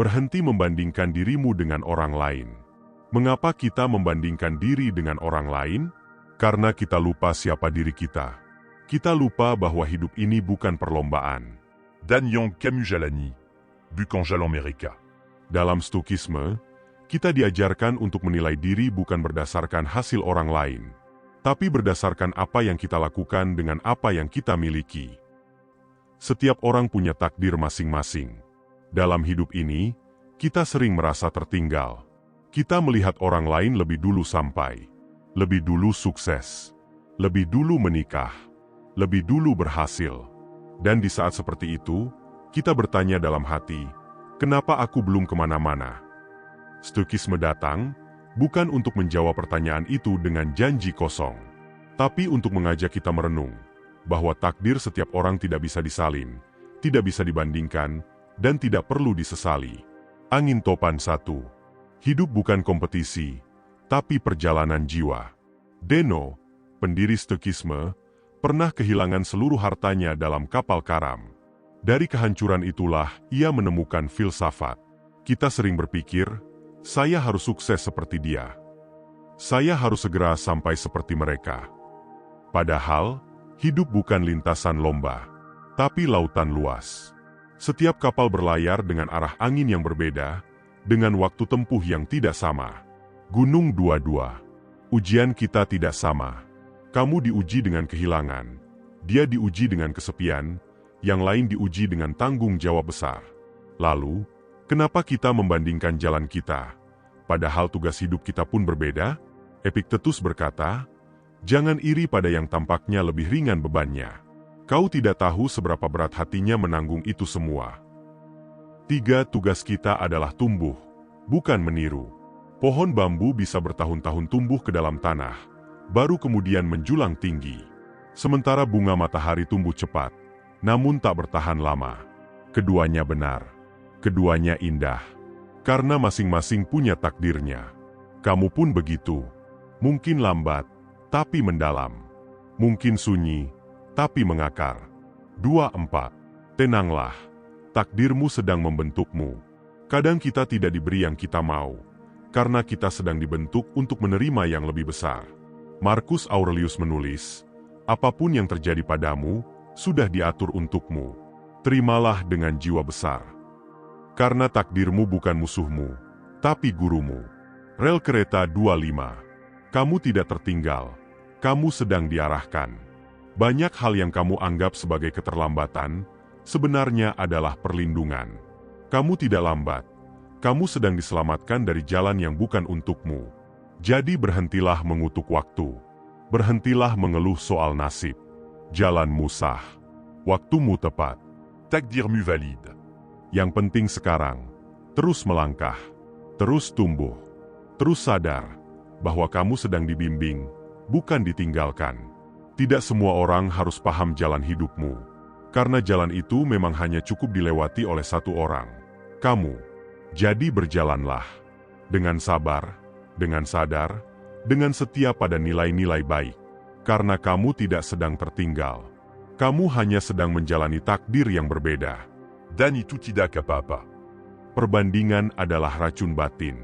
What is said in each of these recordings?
Berhenti membandingkan dirimu dengan orang lain. Mengapa kita membandingkan diri dengan orang lain? Karena kita lupa siapa diri kita. Kita lupa bahwa hidup ini bukan perlombaan. Danyang Camus-Jalani, Bucangel Amerika. Dalam Stoikisme, kita diajarkan untuk menilai diri bukan berdasarkan hasil orang lain, tapi berdasarkan apa yang kita lakukan dengan apa yang kita miliki. Setiap orang punya takdir masing-masing. Dalam hidup ini, kita sering merasa tertinggal. Kita melihat orang lain lebih dulu sampai, lebih dulu sukses, lebih dulu menikah, lebih dulu berhasil. Dan di saat seperti itu, kita bertanya dalam hati, kenapa aku belum kemana-mana? Stoikisme datang, bukan untuk menjawab pertanyaan itu dengan janji kosong, tapi untuk mengajak kita merenung, bahwa takdir setiap orang tidak bisa disalin, tidak bisa dibandingkan, dan tidak perlu disesali. Angin topan 1. Hidup bukan kompetisi, tapi perjalanan jiwa. Deno, pendiri Stoikisme, pernah kehilangan seluruh hartanya dalam kapal karam. Dari kehancuran itulah ia menemukan filsafat. Kita sering berpikir, saya harus sukses seperti dia. Saya harus segera sampai seperti mereka. Padahal, hidup bukan lintasan lomba, tapi lautan luas. Setiap kapal berlayar dengan arah angin yang berbeda, dengan waktu tempuh yang tidak sama. Gunung 22. Ujian kita tidak sama. Kamu diuji dengan kehilangan, dia diuji dengan kesepian, yang lain diuji dengan tanggung jawab besar. Lalu, kenapa kita membandingkan jalan kita? Padahal tugas hidup kita pun berbeda? Epictetus berkata, jangan iri pada yang tampaknya lebih ringan bebannya. Kau tidak tahu seberapa berat hatinya menanggung itu semua. 3. Tugas kita adalah tumbuh, bukan meniru. Pohon bambu bisa bertahun-tahun tumbuh ke dalam tanah, baru kemudian menjulang tinggi. Sementara bunga matahari tumbuh cepat, namun tak bertahan lama. Keduanya benar, keduanya indah, karena masing-masing punya takdirnya. Kamu pun begitu, mungkin lambat, tapi mendalam. Mungkin sunyi, tapi mengakar. 24. Tenanglah, takdirmu sedang membentukmu. Kadang kita tidak diberi yang kita mau, karena kita sedang dibentuk untuk menerima yang lebih besar. Marcus Aurelius menulis, apapun yang terjadi padamu, sudah diatur untukmu. Terimalah dengan jiwa besar. Karena takdirmu bukan musuhmu, tapi gurumu. Rel kereta 25. Kamu tidak tertinggal, kamu sedang diarahkan. Banyak hal yang kamu anggap sebagai keterlambatan, sebenarnya adalah perlindungan. Kamu tidak lambat, kamu sedang diselamatkan dari jalan yang bukan untukmu. Jadi berhentilah mengutuk waktu. Berhentilah mengeluh soal nasib. Jalanmu sah. Waktumu tepat. Takdirmu valide. Yang penting sekarang, terus melangkah, terus tumbuh, terus sadar bahwa kamu sedang dibimbing, bukan ditinggalkan. Tidak semua orang harus paham jalan hidupmu, karena jalan itu memang hanya cukup dilewati oleh satu orang, kamu. Jadi berjalanlah, dengan sabar, dengan sadar, dengan setia pada nilai-nilai baik. Karena kamu tidak sedang tertinggal. Kamu hanya sedang menjalani takdir yang berbeda. Dan itu tidak apa-apa. Perbandingan adalah racun batin.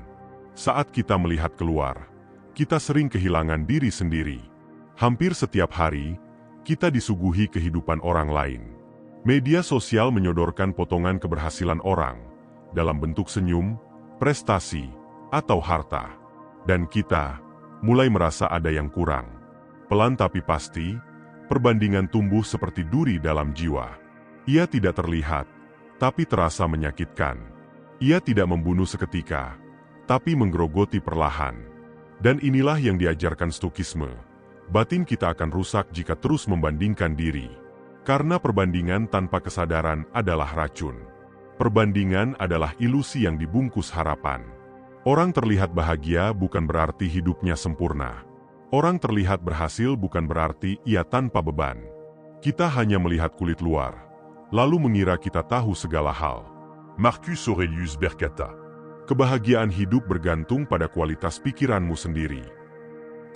Saat kita melihat keluar, kita sering kehilangan diri sendiri. Hampir setiap hari, kita disuguhi kehidupan orang lain. Media sosial menyodorkan potongan keberhasilan orang, dalam bentuk senyum, prestasi, atau harta. Dan kita mulai merasa ada yang kurang. Pelan tapi pasti, perbandingan tumbuh seperti duri dalam jiwa. Ia tidak terlihat, tapi terasa menyakitkan. Ia tidak membunuh seketika, tapi menggerogoti perlahan. Dan inilah yang diajarkan Stoikisme. Batin kita akan rusak jika terus membandingkan diri. Karena perbandingan tanpa kesadaran adalah racun. Perbandingan adalah ilusi yang dibungkus harapan. Orang terlihat bahagia bukan berarti hidupnya sempurna. Orang terlihat berhasil bukan berarti ia tanpa beban. Kita hanya melihat kulit luar, lalu mengira kita tahu segala hal. Marcus Aurelius berkata, kebahagiaan hidup bergantung pada kualitas pikiranmu sendiri.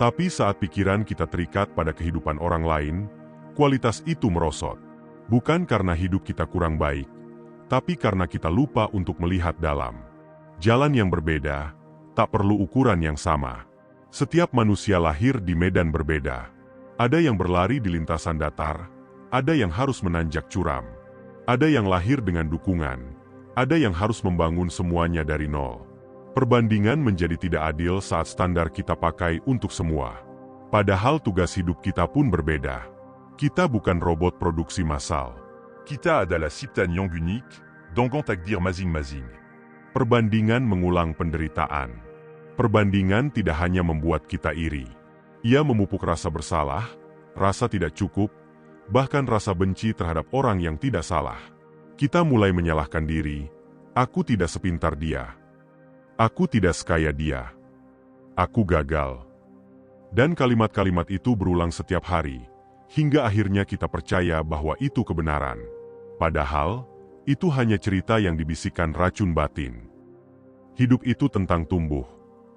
Tapi saat pikiran kita terikat pada kehidupan orang lain, kualitas itu merosot. Bukan karena hidup kita kurang baik, tapi karena kita lupa untuk melihat dalam. Jalan yang berbeda, tak perlu ukuran yang sama. Setiap manusia lahir di medan berbeda. Ada yang berlari di lintasan datar, ada yang harus menanjak curam. Ada yang lahir dengan dukungan, ada yang harus membangun semuanya dari nol. Perbandingan menjadi tidak adil saat standar kita pakai untuk semua. Padahal tugas hidup kita pun berbeda. Kita bukan robot produksi massal. Kita adalah ciptaan yang unik, dengan takdir masing-masing. Perbandingan mengulang penderitaan. Perbandingan tidak hanya membuat kita iri. Ia memupuk rasa bersalah, rasa tidak cukup, bahkan rasa benci terhadap orang yang tidak salah. Kita mulai menyalahkan diri, aku tidak sepintar dia. Aku tidak sekaya dia. Aku gagal. Dan kalimat-kalimat itu berulang setiap hari, hingga akhirnya kita percaya bahwa itu kebenaran. Padahal, itu hanya cerita yang dibisikkan racun batin. Hidup itu tentang tumbuh,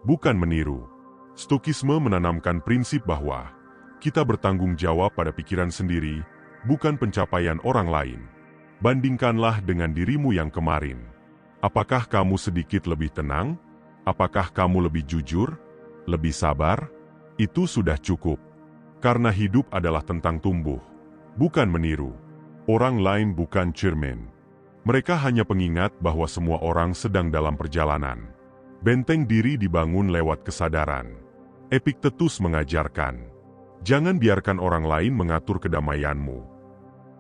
bukan meniru. Stokisme menanamkan prinsip bahwa kita bertanggung jawab pada pikiran sendiri, bukan pencapaian orang lain. Bandingkanlah dengan dirimu yang kemarin. Apakah kamu sedikit lebih tenang? Apakah kamu lebih jujur? Lebih sabar? Itu sudah cukup. Karena hidup adalah tentang tumbuh, bukan meniru. Orang lain bukan cermin. Mereka hanya pengingat bahwa semua orang sedang dalam perjalanan. Benteng diri dibangun lewat kesadaran. Epictetus mengajarkan, jangan biarkan orang lain mengatur kedamaianmu.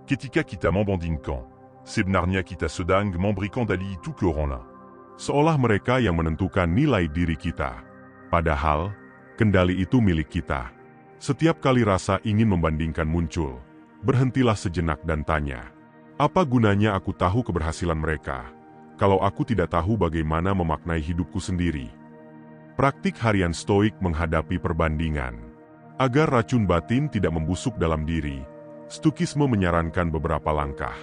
Ketika kita membandingkan, sebenarnya kita sedang memberikan-kendali itu ke orang lain. Seolah mereka yang menentukan nilai diri kita. Padahal, kendali itu milik kita. Setiap kali rasa ingin membandingkan muncul, berhentilah sejenak dan tanya, apa gunanya aku tahu keberhasilan mereka, kalau aku tidak tahu bagaimana memaknai hidupku sendiri? Praktik harian stoik menghadapi perbandingan. Agar racun batin tidak membusuk dalam diri, Stokisme menyarankan beberapa langkah.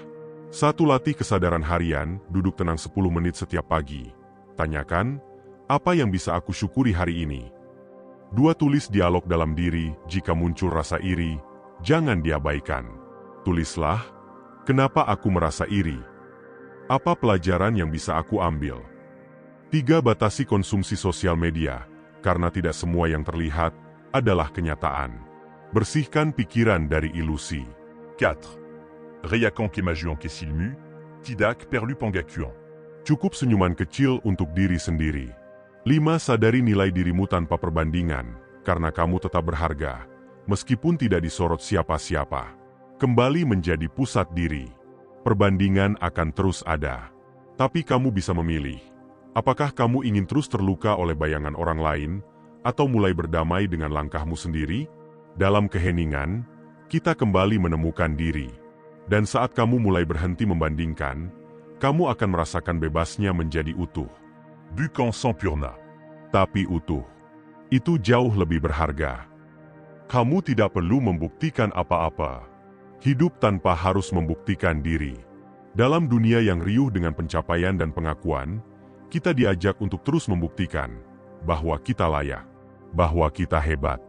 1. Latih kesadaran harian, duduk tenang 10 menit setiap pagi. Tanyakan, apa yang bisa aku syukuri hari ini? 2. Tulis dialog dalam diri, jika muncul rasa iri, jangan diabaikan. Tulislah, kenapa aku merasa iri? Apa pelajaran yang bisa aku ambil? 3. Batasi konsumsi sosial media, karena tidak semua yang terlihat adalah kenyataan. Bersihkan pikiran dari ilusi. 4. Rayakan kemajuan kesilmu, tidak perlu pengakuan. Cukup senyuman kecil untuk diri sendiri. 5. Sadari nilai dirimu tanpa perbandingan, karena kamu tetap berharga, meskipun tidak disorot siapa-siapa. Kembali menjadi pusat diri. Perbandingan akan terus ada. Tapi kamu bisa memilih. Apakah kamu ingin terus terluka oleh bayangan orang lain, atau mulai berdamai dengan langkahmu sendiri? Dalam keheningan, kita kembali menemukan diri. Dan saat kamu mulai berhenti membandingkan, kamu akan merasakan bebasnya menjadi utuh. Bukan sempurna, tapi utuh. Itu jauh lebih berharga. Kamu tidak perlu membuktikan apa-apa. Hidup tanpa harus membuktikan diri. Dalam dunia yang riuh dengan pencapaian dan pengakuan, kita diajak untuk terus membuktikan bahwa kita layak, bahwa kita hebat,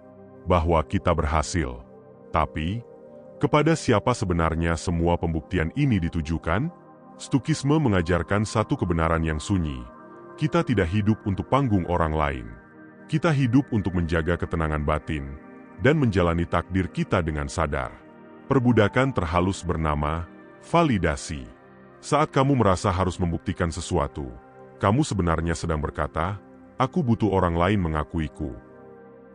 bahwa kita berhasil. Tapi, kepada siapa sebenarnya semua pembuktian ini ditujukan? Stokisme mengajarkan satu kebenaran yang sunyi. Kita tidak hidup untuk panggung orang lain. Kita hidup untuk menjaga ketenangan batin dan menjalani takdir kita dengan sadar. Perbudakan terhalus bernama validasi. Saat kamu merasa harus membuktikan sesuatu, kamu sebenarnya sedang berkata, aku butuh orang lain mengakuiku.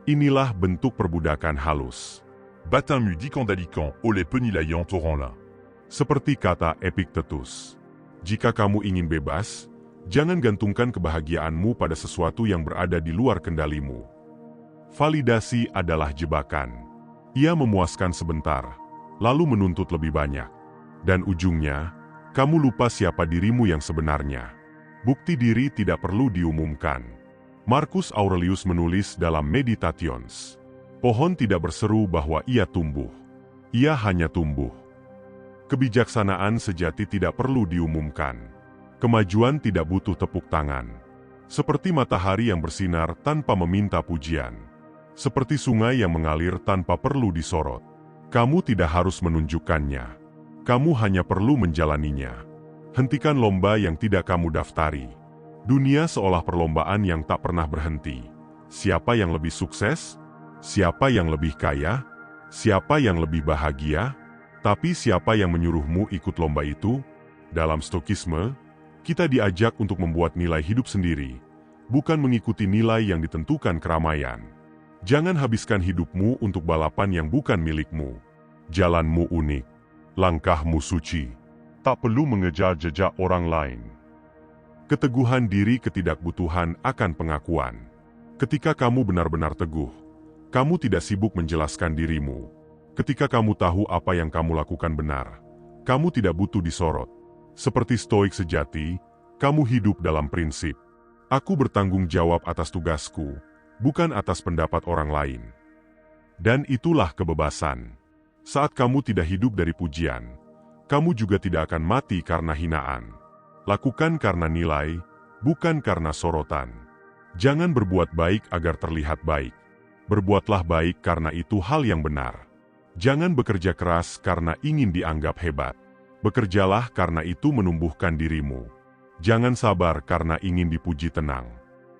Inilah bentuk perbudakan halus. Batinmu dikendalikan oleh penilaian orang lain. Seperti kata Epictetus, jika kamu ingin bebas, jangan gantungkan kebahagiaanmu pada sesuatu yang berada di luar kendalimu. Validasi adalah jebakan. Ia memuaskan sebentar, lalu menuntut lebih banyak. Dan ujungnya, kamu lupa siapa dirimu yang sebenarnya. Bukti diri tidak perlu diumumkan. Marcus Aurelius menulis dalam Meditations, pohon tidak berseru bahwa ia tumbuh. Ia hanya tumbuh. Kebijaksanaan sejati tidak perlu diumumkan. Kemajuan tidak butuh tepuk tangan. Seperti matahari yang bersinar tanpa meminta pujian. Seperti sungai yang mengalir tanpa perlu disorot. Kamu tidak harus menunjukkannya. Kamu hanya perlu menjalaninya. Hentikan lomba yang tidak kamu daftari. Dunia seolah perlombaan yang tak pernah berhenti. Siapa yang lebih sukses? Siapa yang lebih kaya? Siapa yang lebih bahagia? Tapi siapa yang menyuruhmu ikut lomba itu? Dalam Stokisme, kita diajak untuk membuat nilai hidup sendiri, bukan mengikuti nilai yang ditentukan keramaian. Jangan habiskan hidupmu untuk balapan yang bukan milikmu. Jalanmu unik, langkahmu suci. Tak perlu mengejar jejak orang lain. Keteguhan diri ketidakbutuhan akan pengakuan. Ketika kamu benar-benar teguh, kamu tidak sibuk menjelaskan dirimu. Ketika kamu tahu apa yang kamu lakukan benar, kamu tidak butuh disorot. Seperti stoik sejati, kamu hidup dalam prinsip. Aku bertanggung jawab atas tugasku, bukan atas pendapat orang lain. Dan itulah kebebasan. Saat kamu tidak hidup dari pujian, kamu juga tidak akan mati karena hinaan. Lakukan karena nilai, bukan karena sorotan. Jangan berbuat baik agar terlihat baik. Berbuatlah baik karena itu hal yang benar. Jangan bekerja keras karena ingin dianggap hebat. Bekerjalah karena itu menumbuhkan dirimu. Jangan sabar karena ingin dipuji tenang.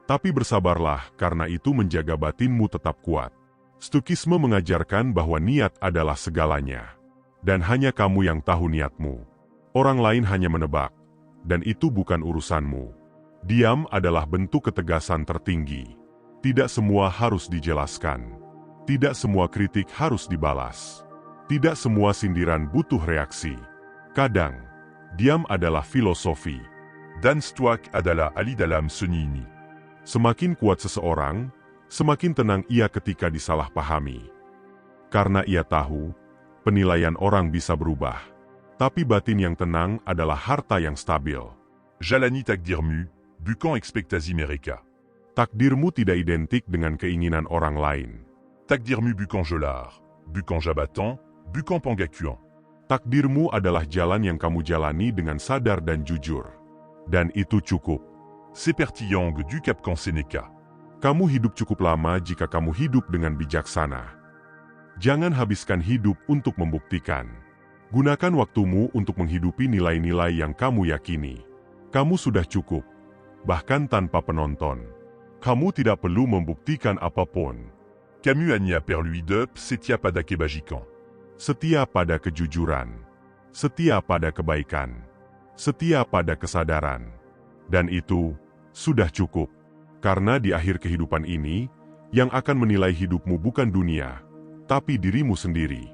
Tapi bersabarlah karena itu menjaga batinmu tetap kuat. Stokisme mengajarkan bahwa niat adalah segalanya. Dan hanya kamu yang tahu niatmu. Orang lain hanya menebak. Dan itu bukan urusanmu. Diam adalah bentuk ketegasan tertinggi. Tidak semua harus dijelaskan. Tidak semua kritik harus dibalas. Tidak semua sindiran butuh reaksi. Kadang, diam adalah filosofi. Dan stoik adalah ahli dalam seni ini. Semakin kuat seseorang, semakin tenang ia ketika disalahpahami. Karena ia tahu, penilaian orang bisa berubah. Tapi batin yang tenang adalah harta yang stabil. Jalani takdirmu, bukan ekspektasi mereka. Takdirmu tidak identik dengan keinginan orang lain. Takdirmu bukan jolar, bukan jabatan, bukan penggakuan. Takdirmu adalah jalan yang kamu jalani dengan sadar dan jujur. Dan itu cukup. Seperti yang du Capcan Seneca. Kamu hidup cukup lama jika kamu hidup dengan bijaksana. Jangan habiskan hidup untuk membuktikan. Gunakan waktumu untuk menghidupi nilai-nilai yang kamu yakini. Kamu sudah cukup, bahkan tanpa penonton. Kamu tidak perlu membuktikan apapun. Camus n'y a perlu de setia pada kebajikan. Setia pada kejujuran. Setia pada kebaikan. Setia pada kesadaran. Dan itu sudah cukup. Karena di akhir kehidupan ini, yang akan menilai hidupmu bukan dunia, tapi dirimu sendiri.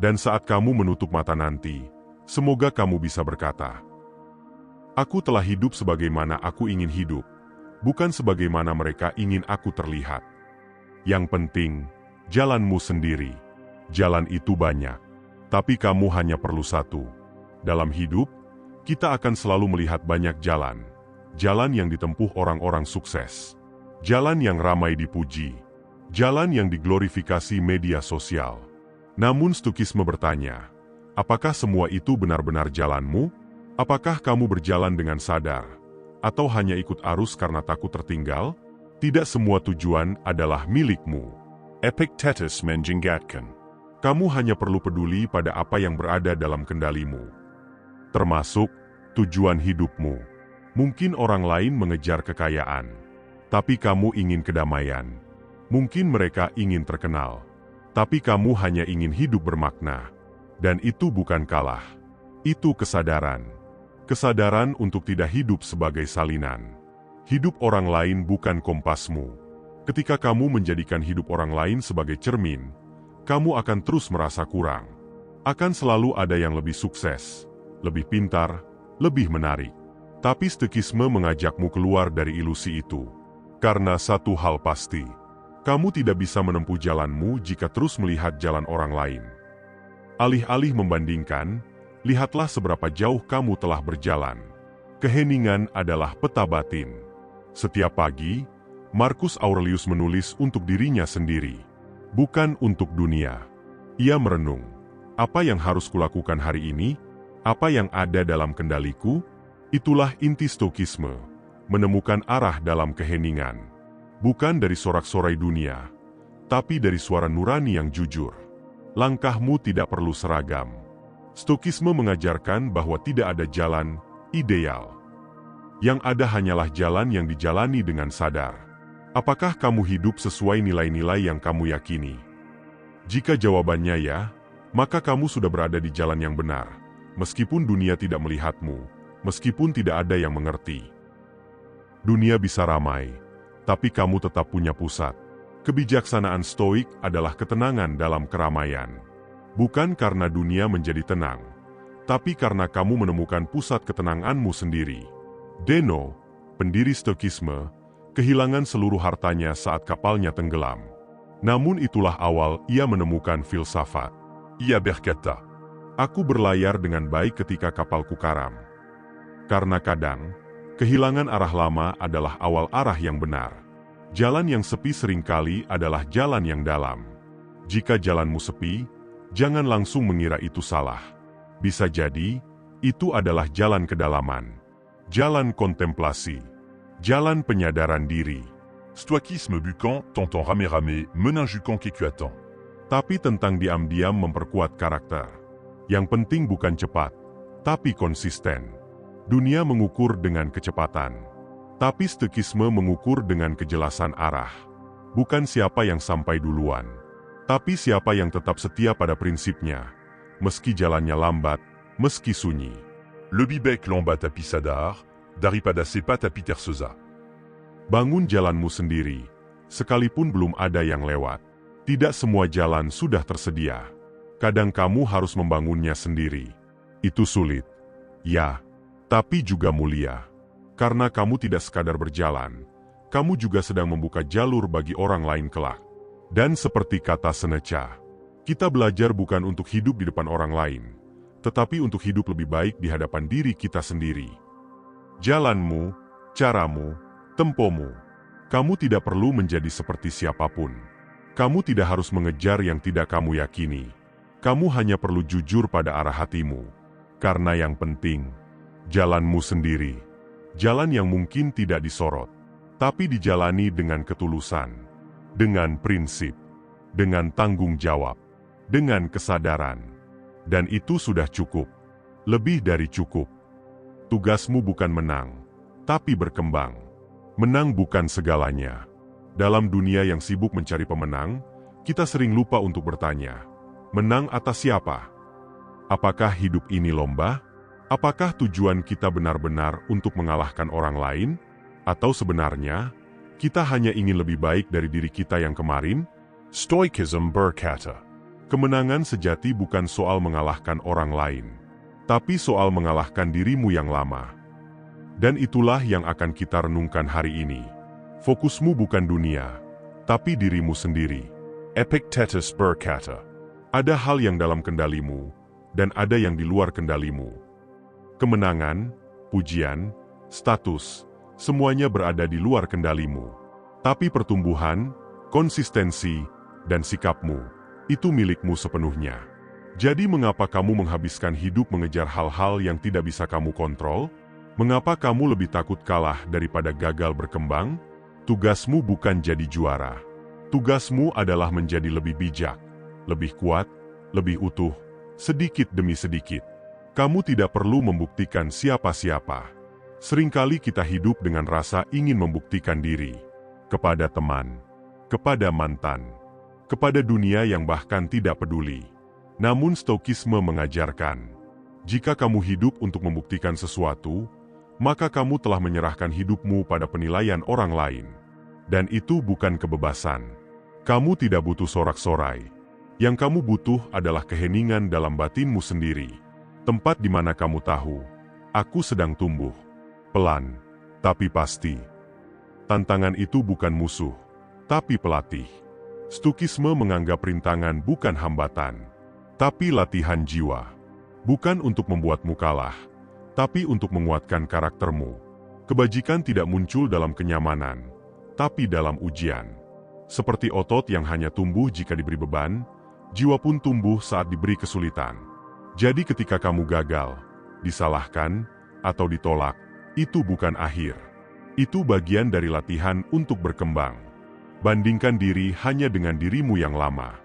Dan saat kamu menutup mata nanti, semoga kamu bisa berkata, "Aku telah hidup sebagaimana aku ingin hidup, bukan sebagaimana mereka ingin aku terlihat." Yang penting, jalanmu sendiri. Jalan itu banyak, tapi kamu hanya perlu satu. Dalam hidup, kita akan selalu melihat banyak jalan. Jalan yang ditempuh orang-orang sukses. Jalan yang ramai dipuji. Jalan yang diglorifikasi media sosial. Namun Stokisme bertanya, apakah semua itu benar-benar jalanmu? Apakah kamu berjalan dengan sadar? Atau hanya ikut arus karena takut tertinggal? Tidak semua tujuan adalah milikmu. Epictetus menjengkelkan. Kamu hanya perlu peduli pada apa yang berada dalam kendalimu. Termasuk tujuan hidupmu. Mungkin orang lain mengejar kekayaan, tapi kamu ingin kedamaian. Mungkin mereka ingin terkenal, tapi kamu hanya ingin hidup bermakna. Dan itu bukan kalah. Itu kesadaran. Kesadaran untuk tidak hidup sebagai salinan. Hidup orang lain bukan kompasmu. Ketika kamu menjadikan hidup orang lain sebagai cermin, kamu akan terus merasa kurang. Akan selalu ada yang lebih sukses, lebih pintar, lebih menarik. Tapi Stokisme mengajakmu keluar dari ilusi itu. Karena satu hal pasti, kamu tidak bisa menempuh jalanmu jika terus melihat jalan orang lain. Alih-alih membandingkan, lihatlah seberapa jauh kamu telah berjalan. Keheningan adalah peta batin. Setiap pagi, Marcus Aurelius menulis untuk dirinya sendiri, bukan untuk dunia. Ia merenung, apa yang harus kulakukan hari ini? Apa yang ada dalam kendaliku? Itulah inti Stokisme, menemukan arah dalam keheningan. Bukan dari sorak-sorai dunia, tapi dari suara nurani yang jujur. Langkahmu tidak perlu seragam. Stokisme mengajarkan bahwa tidak ada jalan ideal. Yang ada hanyalah jalan yang dijalani dengan sadar. Apakah kamu hidup sesuai nilai-nilai yang kamu yakini? Jika jawabannya ya, maka kamu sudah berada di jalan yang benar, meskipun dunia tidak melihatmu, meskipun tidak ada yang mengerti. Dunia bisa ramai, tapi kamu tetap punya pusat. Kebijaksanaan stoik adalah ketenangan dalam keramaian. Bukan karena dunia menjadi tenang, tapi karena kamu menemukan pusat ketenanganmu sendiri. Deno, pendiri Stoikisme, kehilangan seluruh hartanya saat kapalnya tenggelam. Namun itulah awal ia menemukan filsafat. Ia berkata, Aku berlayar dengan baik ketika kapalku karam. Karena kadang, kehilangan arah lama adalah awal arah yang benar. Jalan yang sepi seringkali adalah jalan yang dalam. Jika jalanmu sepi, jangan langsung mengira itu salah. Bisa jadi, itu adalah jalan kedalaman. Jalan kontemplasi. Jalan penyadaran diri. Stoikisme buccan, tentant rame-rame, meninjuquant qu'écuatan. Tapi tentang diam-diam memperkuat karakter. Yang penting bukan cepat, tapi konsisten. Dunia mengukur dengan kecepatan. Tapi Stoikisme mengukur dengan kejelasan arah. Bukan siapa yang sampai duluan, tapi siapa yang tetap setia pada prinsipnya. Meski jalannya lambat, meski sunyi. Le bibec lambat à Pissadar, daripada sepat à Piterseza. Bangun jalanmu sendiri, sekalipun belum ada yang lewat. Tidak semua jalan sudah tersedia. Kadang kamu harus membangunnya sendiri. Itu sulit. Ya, tapi juga mulia. Karena kamu tidak sekadar berjalan, kamu juga sedang membuka jalur bagi orang lain kelak. Dan seperti kata Seneca, kita belajar bukan untuk hidup di depan orang lain, tetapi untuk hidup lebih baik di hadapan diri kita sendiri. Jalanmu, caramu, tempomu. Kamu tidak perlu menjadi seperti siapapun. Kamu tidak harus mengejar yang tidak kamu yakini. Kamu hanya perlu jujur pada arah hatimu. Karena yang penting, jalanmu sendiri. Jalan yang mungkin tidak disorot, tapi dijalani dengan ketulusan, dengan prinsip, dengan tanggung jawab, dengan kesadaran. Dan itu sudah cukup. Lebih dari cukup. Tugasmu bukan menang, tapi berkembang. Menang bukan segalanya. Dalam dunia yang sibuk mencari pemenang, kita sering lupa untuk bertanya, menang atas siapa? Apakah hidup ini lomba? Apakah tujuan kita benar-benar untuk mengalahkan orang lain? Atau sebenarnya, kita hanya ingin lebih baik dari diri kita yang kemarin? Stoicism berkata, Kemenangan sejati bukan soal mengalahkan orang lain, tapi soal mengalahkan dirimu yang lama. Dan itulah yang akan kita renungkan hari ini. Fokusmu bukan dunia, tapi dirimu sendiri. Epictetus berkata, Ada hal yang dalam kendalimu, dan ada yang di luar kendalimu. Kemenangan, pujian, status, semuanya berada di luar kendalimu. Tapi pertumbuhan, konsistensi, dan sikapmu, itu milikmu sepenuhnya. Jadi mengapa kamu menghabiskan hidup mengejar hal-hal yang tidak bisa kamu kontrol? Mengapa kamu lebih takut kalah daripada gagal berkembang? Tugasmu bukan jadi juara. Tugasmu adalah menjadi lebih bijak, lebih kuat, lebih utuh, sedikit demi sedikit. Kamu tidak perlu membuktikan siapa-siapa. Seringkali kita hidup dengan rasa ingin membuktikan diri. Kepada teman, kepada mantan, kepada dunia yang bahkan tidak peduli. Namun Stoikisme mengajarkan, jika kamu hidup untuk membuktikan sesuatu, maka kamu telah menyerahkan hidupmu pada penilaian orang lain. Dan itu bukan kebebasan. Kamu tidak butuh sorak-sorai. Yang kamu butuh adalah keheningan dalam batinmu sendiri. Tempat di mana kamu tahu, aku sedang tumbuh. Pelan, tapi pasti. Tantangan itu bukan musuh, tapi pelatih. Stoikisme menganggap rintangan bukan hambatan, tapi latihan jiwa. Bukan untuk membuatmu kalah, tapi untuk menguatkan karaktermu. Kebajikan tidak muncul dalam kenyamanan, tapi dalam ujian. Seperti otot yang hanya tumbuh jika diberi beban, jiwa pun tumbuh saat diberi kesulitan. Jadi ketika kamu gagal, disalahkan, atau ditolak, itu bukan akhir. Itu bagian dari latihan untuk berkembang. Bandingkan diri hanya dengan dirimu yang lama.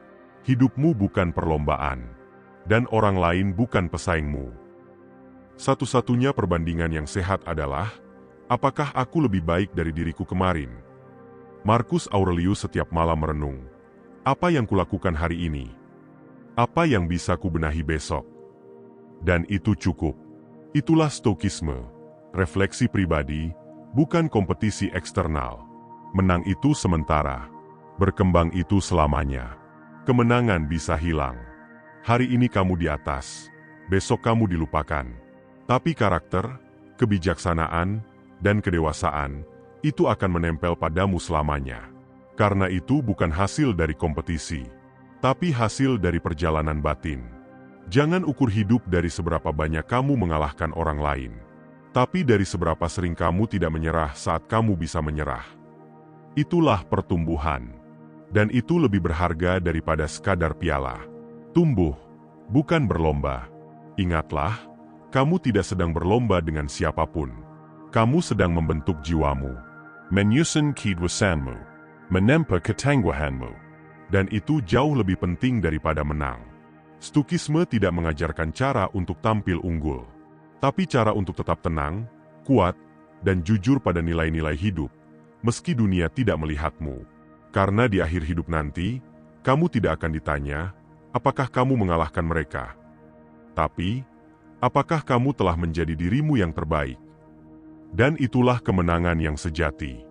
Hidupmu bukan perlombaan, dan orang lain bukan pesaingmu. Satu-satunya perbandingan yang sehat adalah, apakah aku lebih baik dari diriku kemarin? Marcus Aurelius setiap malam merenung. Apa yang kulakukan hari ini? Apa yang bisa kubenahi besok? Dan itu cukup. Itulah Stoikisme. Refleksi pribadi, bukan kompetisi eksternal. Menang itu sementara. Berkembang itu selamanya. Kemenangan bisa hilang. Hari ini kamu di atas, besok kamu dilupakan. Tapi karakter, kebijaksanaan, dan kedewasaan, itu akan menempel padamu selamanya. Karena itu bukan hasil dari kompetisi, tapi hasil dari perjalanan batin. Jangan ukur hidup dari seberapa banyak kamu mengalahkan orang lain, tapi dari seberapa sering kamu tidak menyerah saat kamu bisa menyerah. Itulah pertumbuhan. Dan itu lebih berharga daripada sekadar piala. Tumbuh, bukan berlomba. Ingatlah, kamu tidak sedang berlomba dengan siapapun. Kamu sedang membentuk jiwamu. Menyusun kehidupanmu. Menempa ketangguhanmu. Dan itu jauh lebih penting daripada menang. Stoikisme tidak mengajarkan cara untuk tampil unggul, tapi cara untuk tetap tenang, kuat, dan jujur pada nilai-nilai hidup, meski dunia tidak melihatmu. Karena di akhir hidup nanti, kamu tidak akan ditanya, apakah kamu mengalahkan mereka? Tapi, apakah kamu telah menjadi dirimu yang terbaik? Dan itulah kemenangan yang sejati.